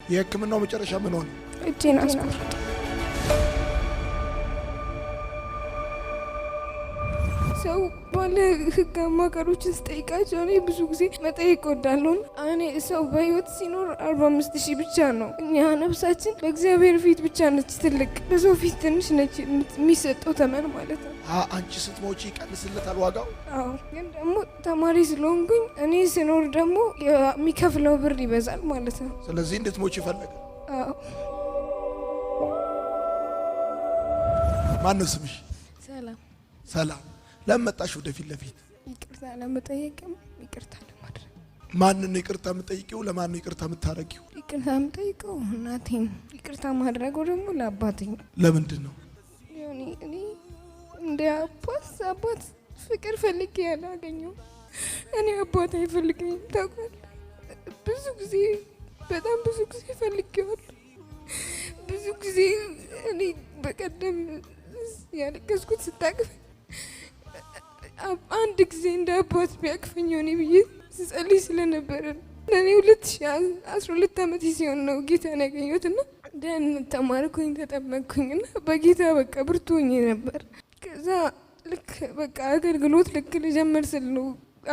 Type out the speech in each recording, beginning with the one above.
የህክምናው መጨረሻ ምን ሆነ? እጄን አስቆረጠ። ሰው ባለ ህግ አማካሪዎችን ስጠይቃቸው እኔ ብዙ ጊዜ መጠየቅ እወዳለሁ። እኔ ሰው በህይወት ሲኖር 45,000 ብቻ ነው። እኛ ነፍሳችን በእግዚአብሔር ፊት ብቻ ነች ትልቅ፣ በሰው ፊት ትንሽ ነች የሚሰጠው ተመን ማለት ነው። አንቺ ስትሞቺ ይቀንስልታል ዋጋው? አዎ፣ ግን ደግሞ ተማሪ ስለሆንኩኝ እኔ ስኖር ደግሞ የሚከፍለው ብር ይበዛል ማለት ነው። ስለዚህ እንድትሞቺ ፈለገ። አዎ። ማን ነው ስምሽ? ሰላም። ሰላም። ለምን መጣሽ ወደፊት ለፊት? ይቅርታ ለመጠየቅም ይቅርታ ለማድረግ። ማንን ነው ይቅርታ የምጠይቂው? ለማን ነው ይቅርታ የምታረጊው? ይቅርታ የምጠይቀው እናቴን፣ ይቅርታ ማድረገው ደግሞ ለአባቴ። ለምንድን ነው? እኔ እንደ አባት ፍቅር ፈልጌ ያላገኘው። እኔ አባት አይፈልገኝም ታውቃለህ። ብዙ ጊዜ በጣም ብዙ ጊዜ ፈልጌዋለሁ። ብዙ ጊዜ እኔ በቀደም ያለቀስኩት ስታቅፍ አንድ ጊዜ እንደ አባት ቢያቅፈኝ ሆኔ ብዬ ስጸልይ ስለነበረ እኔ 2012 ዓመት ሲሆን ነው ጌታን ያገኘሁትና ደህንነት ተማርኩኝ፣ ተጠመቅኩኝና በጌታ በቃ ብርቱ ሆኜ ነበር። ከዛ ልክ በቃ አገልግሎት ልክ ልጀምር ስል ነው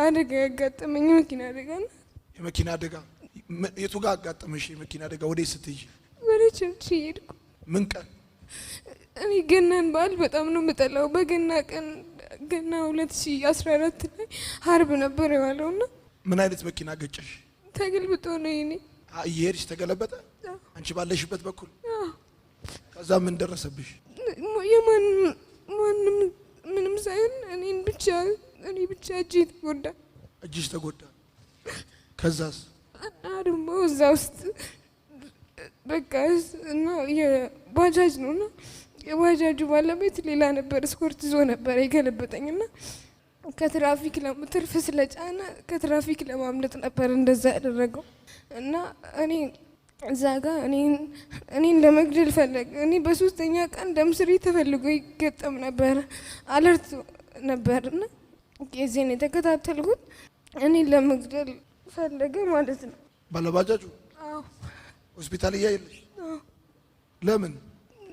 አደጋ ያጋጠመኝ። የመኪና አደጋ ነው። የመኪና አደጋ? የቱ ጋር አጋጠመሽ የመኪና አደጋ? ወዴት ስትሄጂ? ወደ ቸርች ሄድኩ። ምን ቀን? እኔ ገናን በዓል በጣም ነው የምጠላው። በገና ቀን ገና 2014 ላይ ሀርብ ነበር የዋለውና ምን አይነት መኪና ገጨሽ? ተገልብጦ ነው የኔ። እየሄድሽ ተገለበጠ? አንቺ ባለሽበት በኩል? ከዛ ምን ደረሰብሽ? ማንም ምንም ሳይሆን እኔ ብቻ እጄ ተጎዳ። እጅሽ ተጎዳ? ከዛስ? እና ደግሞ እዛ ውስጥ በቃ እና የባጃጅ ነውና የባጃጁ ባለቤት ሌላ ነበር፣ ስፖርት ይዞ ነበር የገለበጠኝና ከትራፊክ ትርፍ ስለጫነ ከትራፊክ ለማምለጥ ነበር እንደዛ ያደረገው። እና እኔ እዛ ጋር እኔን ለመግደል ፈለገ። እኔ በሶስተኛ ቀን ደም ስሬ ተፈልጎ ይገጠም ነበር፣ አለርት ነበርና ጊዜን የተከታተልኩት እኔን ለመግደል ፈለገ ማለት ነው። ባለባጃጁ? አዎ። ሆስፒታል እያየለሽ? አዎ። ለምን?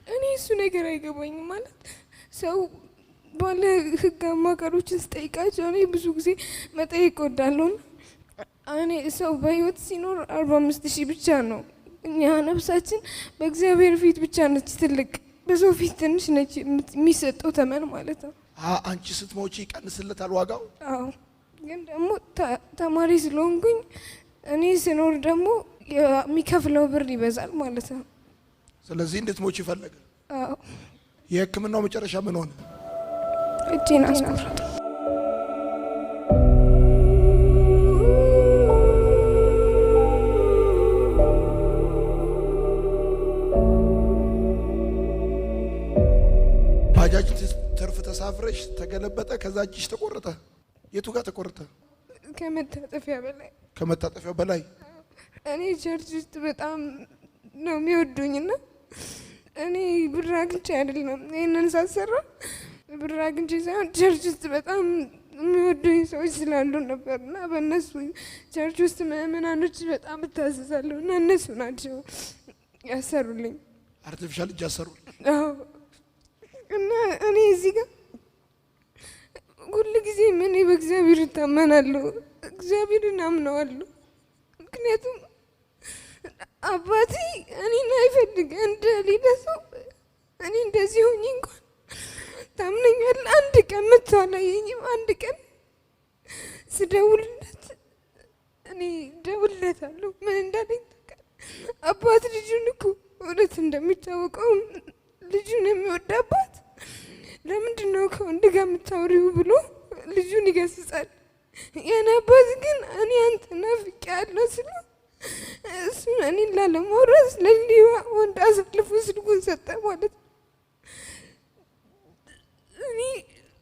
እኔ እሱ ነገር አይገባኝም። ማለት ሰው ባለ ህግ አማካሪዎችን ስጠይቃቸው እኔ ብዙ ጊዜ መጠየቅ እወዳለሁ። እኔ ሰው በህይወት ሲኖር 45,000 ብቻ ነው። እኛ ነፍሳችን በእግዚአብሔር ፊት ብቻ ነች ትልቅ፣ በሰው ፊት ትንሽ ነች የሚሰጠው ተመን ማለት ነው። አንቺ ስትሞቺ ይቀንስልታል ዋጋው? አዎ፣ ግን ደግሞ ተማሪ ስለሆንኩኝ እኔ ስኖር ደግሞ የሚከፍለው ብር ይበዛል ማለት ነው። ስለዚህ እንድትሞቺ ፈለገ። አዎ። የህክምናው መጨረሻ ምን ሆነ? እጄን አስቆረጠ። ባጃጅ ትርፍ ተሳፍረሽ ተገለበጠ፣ ከዛ እጅሽ ተቆረጠ። የቱ ጋር ተቆረጠ? ከመታጠፊያ በላይ። ከመታጠፊያው በላይ? እኔ ቸርች ውስጥ በጣም ነው የሚወዱኝና እኔ ብር አግኝቼ አይደለም ይሄንን ሳሰራ፣ ብር አግኝቼ ሳይሆን ቸርች ውስጥ በጣም የሚወዱኝ ሰዎች ስላሉ ነበርና በእነሱ ቸርች ውስጥ ምእመናኖች በጣም እታዘዛለሁ እና እነሱ ናቸው ያሰሩልኝ። አርቲፊሻል እጅ ያሰሩልኝ? አዎ። እና እኔ እዚህ ጋር ሁሉ ጊዜ እኔ በእግዚአብሔር እታመናለሁ፣ እግዚአብሔርን አምነዋለሁ። ምክንያቱም አባቴ እኔን አይፈልግ እንደ ሌላ ሰው እኔ እንደዚህ ሆኜ እንኳን ታምነኛለህ? አንድ ቀን የምታላየኝም አንድ ቀን ስደውልለት እኔ ደውልለታለሁ ምን እንዳለኝ ታውቃለህ? አባት ልጁን እኮ እውነት እንደሚታወቀው ልጁን የሚወድ አባት ለምንድን ነው ከወንድ ጋር የምታወሪው ብሎ ልጁን ይገስጻል። የኔ አባት ግን እኔ አንተ ናፍቄያለሁ ስለው እሱን እኔን ላለማውራት ለሌላ ወንድ አሳልፎ ስልኩን ሰጠ ማለት ነው።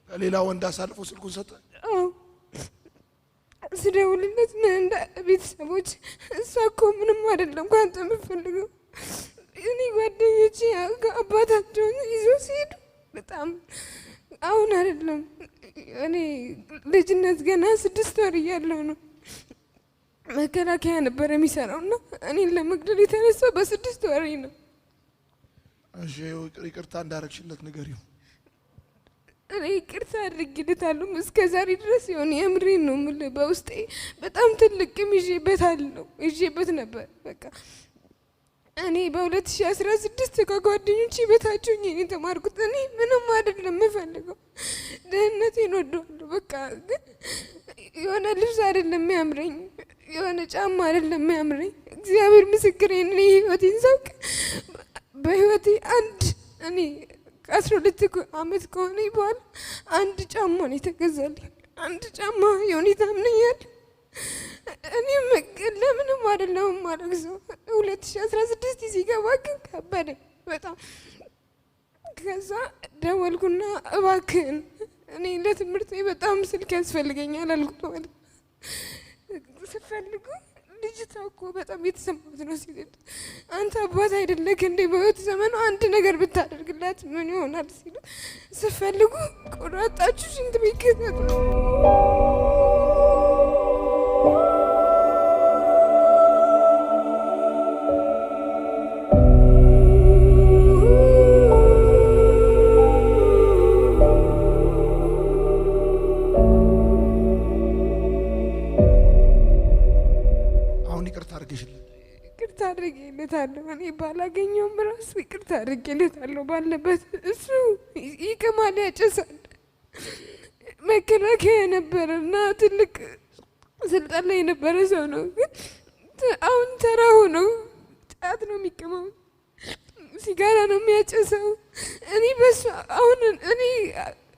ለሌላ ወንድ አሳልፎ ስልኩን ሰጠ? አዎ። ስደውልለት ምን እንደ ቤተሰቦች እሷ እኮ ምንም አይደለም ከአንተ የምፈልገው እኔ ጓደኞቼ አባታቸውን ይዘው ሲሄዱ በጣም አሁን አይደለም እኔ ልጅነት ገና 6 ወር እያለሁ ነው መከላከያ ነበር የሚሰራውና እኔን ለመግደል የተነሳው በ6 ወሬ ነው። እሺ ይቅርታ እንዳረግሽለት ንገሪው። እኔ ይቅርታ አድርጌለታለሁ። እስከ ዛሬ ድረስ የሆነ የምሬን ነው የምልህ በውስጤ በጣም ትልቅም ይዤበት ነበር። በቃ እኔ በ2016 ከጓደኞቼ በታች ሆኜ ነው የተማርኩት። እኔ ምንም አይደለም የምፈልገው፣ ደህንነቴን ወደዋለሁ። በቃ ግን የሆነ ልብስ አይደለም የሚያምረኝ፣ የሆነ ጫማ አይደለም የሚያምረኝ። እግዚአብሔር ምስክሬን፣ እኔ ህይወቴን ሳውቅ በህይወቴ እኔ 12 ዓመት ከሆነ በኋላ አንድ ጫማ ነው የተገዛልኝ። አንድ ጫማ የሆኔታ ምንኛል። እኔም ለምንም አይደለም ማለት ሰው 2016 ሲገባ ግን ከበደኝ በጣም። ከዛ ደወልኩና እባክህን እኔ ለትምህርት በጣም ስልክ ያስፈልገኛል አልኩት ማለት ስፈልጉ ልጅቷ እኮ በጣም የተሰማት ነው ሲል አንተ አባት አይደለህ እንዴ በህይወት ዘመኑ አንድ ነገር ብታደርግላት ምን ይሆናል ሲሉ ስፈልጉ ቆራጣችሁ ሽንት ቤት ከተቱ። ይቅርታ አድርጌለታለሁ። እኔ ባላገኘውም ራሱ ይቅርታ አድርጌለታለሁ። ባለበት እሱ ይቅማል፣ ያጨሳል። መከላከያ የነበረ እና ትልቅ ስልጣን ላይ የነበረ ሰው ነው። ግን አሁን ተራ ሆኖ ጫት ነው የሚቅመው፣ ሲጋራ ነው የሚያጨሰው። እኔ በሱ አሁን እኔ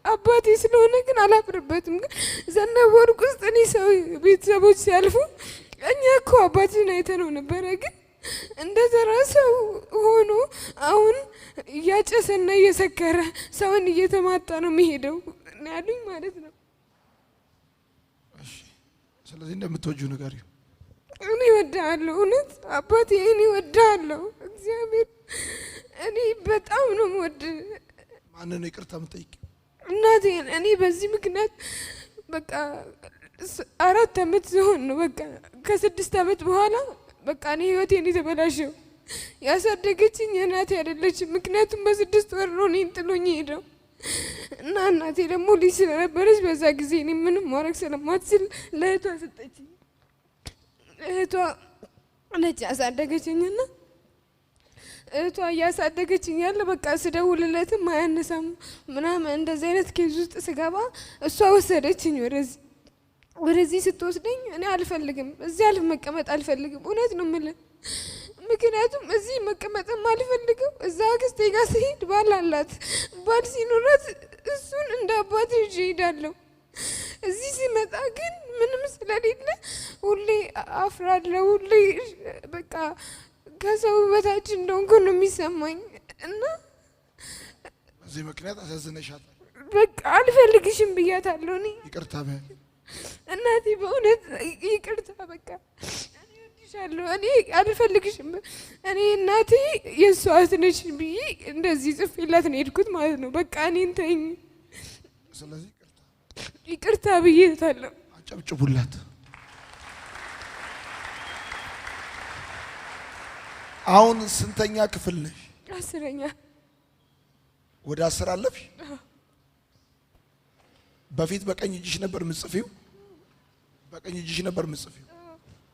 አባቴ ስለሆነ ግን አላፍርበትም። ግን ዘነበወርቅ ውስጥ እኔ ሰው ቤተሰቦች ሲያልፉ እኛ እኮ አባትን አይተነው ነበረ። ግን እንደ ተራ ሰው ሆኖ አሁን እያጨሰና እየሰከረ ሰውን እየተማታ ነው የሚሄደው ያሉኝ ማለት ነው። እሺ፣ ስለዚህ እንደምትወጂው ንገሪው። እኔ እወድሃለሁ፣ እውነት አባቴ፣ እኔ እወድሃለሁ። እግዚአብሔር እኔ በጣም ነው የምወድህ። ማንን ነው ይቅርታ የምጠይቂው? እናቴን። እኔ በዚህ ምክንያት በቃ 4 ዓመት ሲሆን ነው በቃ ከ6 ዓመት በኋላ በቃ እኔ ህይወቴን የተበላሸው። ያሳደገችኝ እናቴ አይደለችም። ምክንያቱም በ6 ወር ነው እኔን ጥሎኝ ሄደው እና እናቴ ደግሞ ልጅ ስለነበረች በዛ ጊዜ እኔ ምንም ማድረግ ስለማትችል ለእህቷ ሰጠችኝ። እህቷ ነች ያሳደገችኝና እህቷ እያሳደገችኝ ያለ በቃ ስደውልለትም አያነሳም ምናምን እንደዚህ አይነት ኬዝ ውስጥ ስገባ እሷ ወሰደችኝ ወደዚህ ስትወስደኝ እኔ አልፈልግም፣ እዚህ መቀመጥ አልፈልግም። እውነት ነው የምልህ። ምክንያቱም እዚህ መቀመጥም አልፈልግም። እዛ አክስቴ ጋር ስሄድ ባል አላት፣ ባል ሲኖራት እሱን እንደ አባቴ ይዤ እሄዳለሁ። እዚህ ሲመጣ ግን ምንም ስለሌለ ሁሌ አፍራለሁ። ሁሌ በቃ ከሰው በታች እንደሆንኩ ነው የሚሰማኝ እና በዚህ ምክንያት አሳዝነሻታል። በቃ አልፈልግሽም ብያታለሁ። እኔ ይቅርታ በይ እናቴ፣ በእውነት ይቅርታ። በቃ እኔ እወድሻለሁ፣ እኔ አልፈልግሽም። እኔ እናቴ የእሷ እህት ነች ብዬ እንደዚህ ጽፌላት ነው የሄድኩት ማለት ነው። በቃ እኔን ተይኝ። ስለዚህ ይቅርታ ብዬታለሁ። አጨብጭቡላት። አሁን ስንተኛ ክፍል ነሽ? 10ኛ። ወደ 10 አለፍሽ? በፊት በቀኝ እጅሽ ነበር የምትጽፊው? በቀኝ እጅሽ ነበር የምትጽፊው።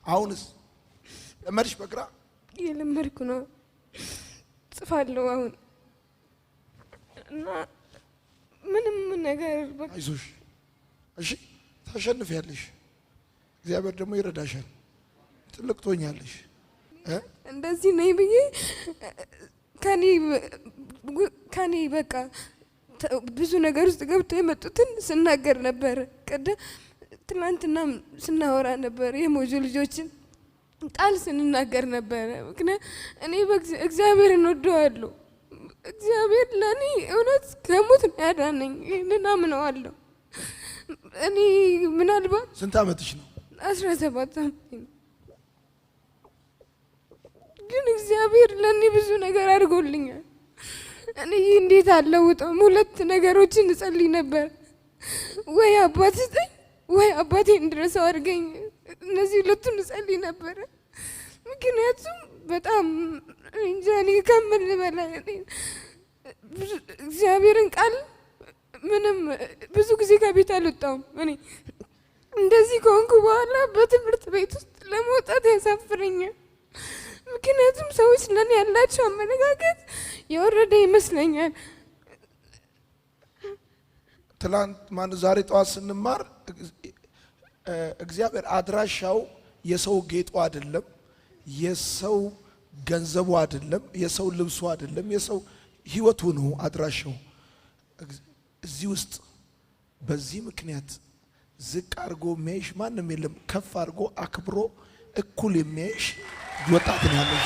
አሁንስ ለመድሽ? በግራ የለመድኩ ነው ጽፋለሁ አሁን እና ምንም ነገር በቃ አይዞሽ፣ እሺ፣ ታሸንፊያለሽ። እግዚአብሔር ደግሞ ይረዳሻል። ትልቅ ትሆኛለሽ። እንደዚህ ነኝ ብዬ ከኔ በቃ ብዙ ነገር ውስጥ ገብቶ የመጡትን ስናገር ነበር። ትናንትና ስናወራ ነበር። የሞጆ ልጆችን ቃል ስንናገር ነበረ። ምክንያት እኔ እግዚአብሔርን ወደዋለሁ። እግዚአብሔር ለእኔ እውነት ከሞት ነው ያዳነኝ። ይህንን አምነዋለሁ። እኔ ምናልባት ስንት ዓመትሽ ነው? 17 ዓመት ነው። ግን እግዚአብሔር ለእኔ ብዙ ነገር አድርጎልኛል። እኔ እንዴት አለውጠውም? 2 ነገሮችን እጸልይ ነበር። ወይ አባት ስጠኝ፣ ወይ አባቴን እንድረሳው አድርገኝ። እነዚህ ሁለቱን እጸልይ ነበረ። ምክንያቱም በጣም እንጃ እኔ ከምን በላይ እግዚአብሔርን ቃል ምንም ብዙ ጊዜ ከቤት አልወጣሁም። እኔ እንደዚህ ከሆንኩ በኋላ በትምህርት ቤት ውስጥ ለመውጣት ያሳፍረኛል። ምክንያቱም ሰዎች ለኔ ያላቸው አመለካከት የወረደ ይመስለኛል። ትላንት ዛሬ ጠዋት ስንማር እግዚአብሔር አድራሻው የሰው ጌጡ አይደለም፣ የሰው ገንዘቡ አይደለም፣ የሰው ልብሱ አይደለም፣ የሰው ህይወቱ ነው አድራሻው። እዚህ ውስጥ በዚህ ምክንያት ዝቅ አድርጎ የሚያይሽ ማንም የለም። ከፍ አድርጎ አክብሮ እኩል የሚያይሽ ወጣት ነው ያለው።